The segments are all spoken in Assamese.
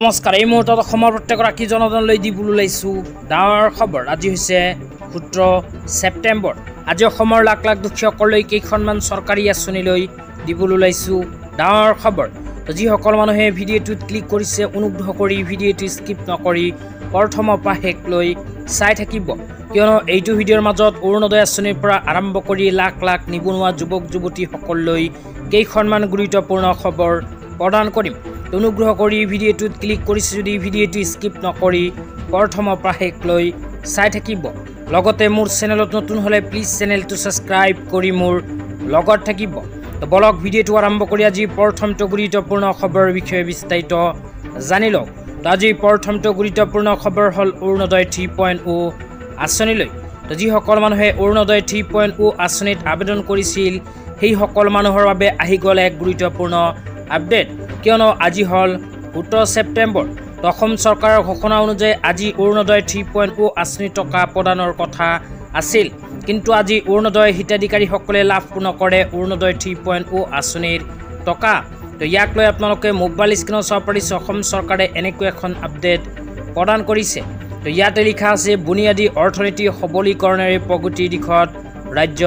নমস্কাৰ। এই মুহূৰ্তত অসমৰ প্ৰত্যেকগৰাকী জনগণলৈ দিবলৈ ওলাইছোঁ ডাঙৰ খবৰ। আজি হৈছে 17 ছেপ্টেম্বৰ। আজি অসমৰ লাখ লাখ দুখীয়াসকললৈ কেইখনমান চৰকাৰী আঁচনিলৈ দিবলৈ ওলাইছোঁ ডাঙৰ খবৰ। তো যিসকল মানুহে ভিডিঅ'টোত ক্লিক কৰিছে অনুগ্ৰহ কৰি ভিডিঅ'টো স্কিপ নকৰি প্ৰথমৰ পৰা শেষলৈ চাই থাকিব, কিয়নো এইটো ভিডিঅ'ৰ মাজত অৰুণোদয় আঁচনিৰ পৰা আৰম্ভ কৰি লাখ লাখ নিবনুৱা যুৱক যুৱতীসকললৈ কেইখনমান গুৰুত্বপূৰ্ণ খবৰ প্ৰদান কৰিম। অনুগ্ৰহ কৰি ভিডিঅ'টোত ক্লিক কৰিছে যদি ভিডিঅ'টো স্কিপ নকৰি প্ৰথমৰ পৰা শেষলৈ চাই থাকিব। লগতে মোৰ চেনেলত নতুন হ'লে প্লিজ চেনেলটো ছাবস্ক্ৰাইব কৰি মোৰ লগত থাকিব। তো বলক ভিডিঅ'টো আৰম্ভ কৰি আজি প্ৰথমটো গুৰুত্বপূৰ্ণ খবৰৰ বিষয়ে বিস্তাৰিত জানি লওক। তো আজি প্ৰথমটো গুৰুত্বপূৰ্ণ খবৰ হ'ল অৰুণোদয় 3.0 আঁচনিলৈ। তো যিসকল মানুহে অৰুণোদয় 3.0 আঁচনিত আবেদন কৰিছিল সেইসকল মানুহৰ বাবে আহি গ'ল এক গুৰুত্বপূৰ্ণ আপডেট, কিয়নো আজি হ'ল 17 ছেপ্টেম্বৰ। অসম চৰকাৰৰ ঘোষণা অনুযায়ী আজি অৰুণোদয় 3.0 আঁচনিৰ টকা প্ৰদানৰ কথা আছিল, কিন্তু আজি অৰুণোদয় হিতাধিকাৰীসকলে লাভ নকৰে অৰুণোদয় 3.0 আঁচনিৰ টকা। তো ইয়াক লৈ আপোনালোকে মোবাইল স্ক্ৰীণত চাব পাৰিছে অসম চৰকাৰে এনেকৈ এখন আপডেট প্ৰদান কৰিছে। তো ইয়াতে লিখা আছে বুনিয়াদী অৰ্থনীতি সবলীকৰণেৰে প্ৰগতিৰ দিশত ৰাজ্য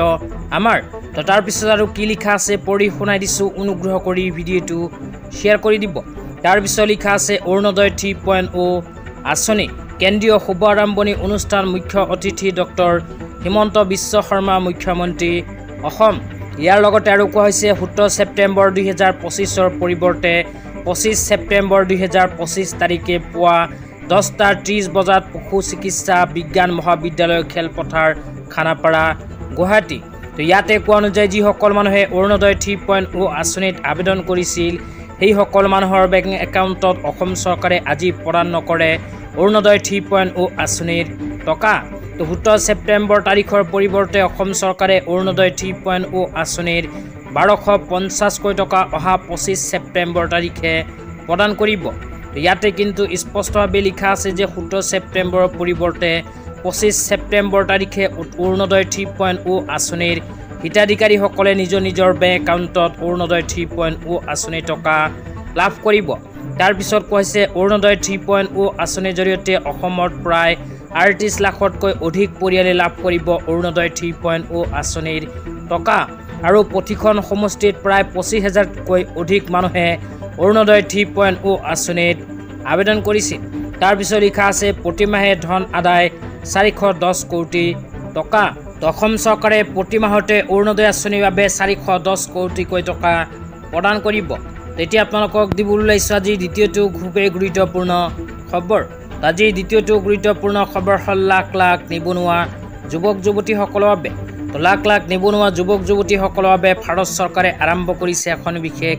আমাৰ। তো তাৰপিছত আৰু কি লিখা আছে পঢ়ি শুনাই দিছোঁ, অনুগ্ৰহ কৰি ভিডিঅ'টো শ্বেয়াৰ কৰি দিব। তাৰপিছত লিখা আছে অৰুণোদয় 3.0 আঁচনি কেন্দ্ৰীয় শুভ আৰম্ভণি অনুষ্ঠান, মুখ্য অতিথি ডক্টৰ হিমন্ত বিশ্ব শৰ্মা মুখ্যমন্ত্ৰী অসম। ইয়াৰ লগতে আৰু কোৱা হৈছে 17 ছেপ্টেম্বৰ 2025ৰ পৰিৱৰ্তে 25 ছেপ্টেম্বৰ 2025 তাৰিখে পুৱা 10:30 বজাত পশু চিকিৎসা বিজ্ঞান মহাবিদ্যালয় খেলপথাৰ খানাপাৰা গুৱাহাটী। তো ইয়াতে কোৱা অনুযায়ী যিসকল মানুহে অৰুণোদয় 3.0 আঁচনিত আবেদন কৰিছিল সেইসকল মানুহৰ বেংক একাউণ্টত অসম চৰকাৰে আজি প্ৰদান নকৰে অৰুণোদয় 3.0 আঁচনিৰ টকা। তো 17 ছেপ্টেম্বৰ তাৰিখৰ পৰিৱৰ্তে অসম চৰকাৰে অৰুণোদয় 3.0 আঁচনিৰ 1250 টকা অহা 25 ছেপ্টেম্বৰ তাৰিখে প্ৰদান কৰিব। ইয়াতে কিন্তু স্পষ্টভাৱে লিখা আছে যে 17 ছেপ্টেম্বৰৰ পৰিৱৰ্তে 25 ছেপ্টেম্বৰ তাৰিখে অৰুণোদয় 3.0 আঁচনিৰ হিতাধিকাৰীসকলে নিজৰ বেংক একাউণ্টত অৰুণোদয় 3.0 আঁচনিৰ টকা লাভ কৰিব। তাৰপিছত কৈছে অৰুণোদয় 3.0 আঁচনিৰ জৰিয়তে অসমত প্ৰায় 38 লাখতকৈ অধিক পৰিয়ালে লাভ কৰিব অৰুণোদয় 3.0 আঁচনিৰ টকা, আৰু প্ৰতিখন সমষ্টিত প্ৰায় 25,000তকৈ অধিক মানুহে অৰুণোদয় 3.0 আঁচনিত আবেদন কৰিছিল। তাৰপিছত লিখা আছে প্ৰতিমাহে ধন আদায় 410 কোটি টকা। অসম চৰকাৰে প্ৰতি মাহতে অৰুণোদয় আঁচনিৰ বাবে 410 কোটিকৈ টকা প্ৰদান কৰিব। তেতিয়া আপোনালোকক দিবলৈ ওলাইছোঁ আজি দ্বিতীয়টো খুবেই গুৰুত্বপূৰ্ণ খবৰ। আজি দ্বিতীয়টো গুৰুত্বপূৰ্ণ খবৰ হ'ল লাখ লাখ নিবনুৱা যুৱক যুৱতীসকলৰ বাবে। তো লাখ লাখ নিবনুৱা যুৱক যুৱতীসকলৰ বাবে ভাৰত চৰকাৰে আৰম্ভ কৰিছে এখন বিশেষ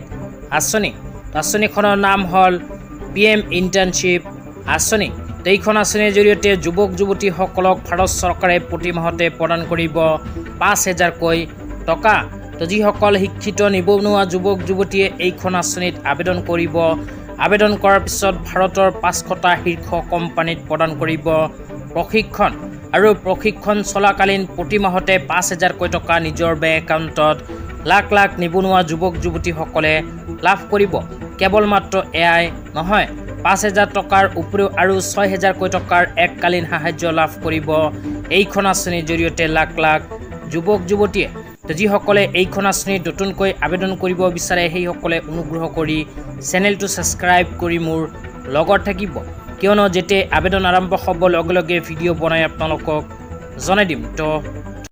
আঁচনি। আঁচনিখনৰ নাম হ'ল PM ইণ্টাৰ্ণশ্বিপ আঁচনি। এইখন আঁচনিৰ জৰিয়তে যুৱক যুৱতীসকলক ভাৰত চৰকাৰে প্ৰতি মাহতে প্ৰদান কৰিব 5,000কৈ টকা। তো যিসকল শিক্ষিত নিবনুৱা যুৱক যুৱতীয়ে এইখন আঁচনিত আবেদন কৰিব, আবেদন কৰাৰ পিছত ভাৰতৰ 500টা শীৰ্ষ কোম্পানীত প্ৰদান কৰিব প্ৰশিক্ষণ, আৰু প্ৰশিক্ষণ চলাকালীন প্ৰতি মাহতে 5,000কৈ টকা নিজৰ বেংক একাউণ্টত লাখ লাখ নিবনুৱা যুৱক যুৱতীসকলে লাভ কৰিব। কেৱল মাত্ৰ এয়াই নহয়, 5,000 টকাৰ উপৰিও আৰু 6,000কৈ টকাৰ এককালীন সাহায্য লাভ কৰিব এইখন আঁচনিৰ জৰিয়তে লাখ লাখ যুৱক যুৱতীয়ে। তো যিসকলে এইখন আঁচনিত নতুনকৈ আবেদন কৰিব বিচাৰে সেইসকলে অনুগ্ৰহ কৰি চেনেলটো ছাবস্ক্ৰাইব কৰি মোৰ লগত থাকিব, কিয়নো যেতিয়া আবেদন আৰম্ভ হ'ব লগে লগে ভিডিঅ' বনাই আপোনালোকক জনাই দিম। তো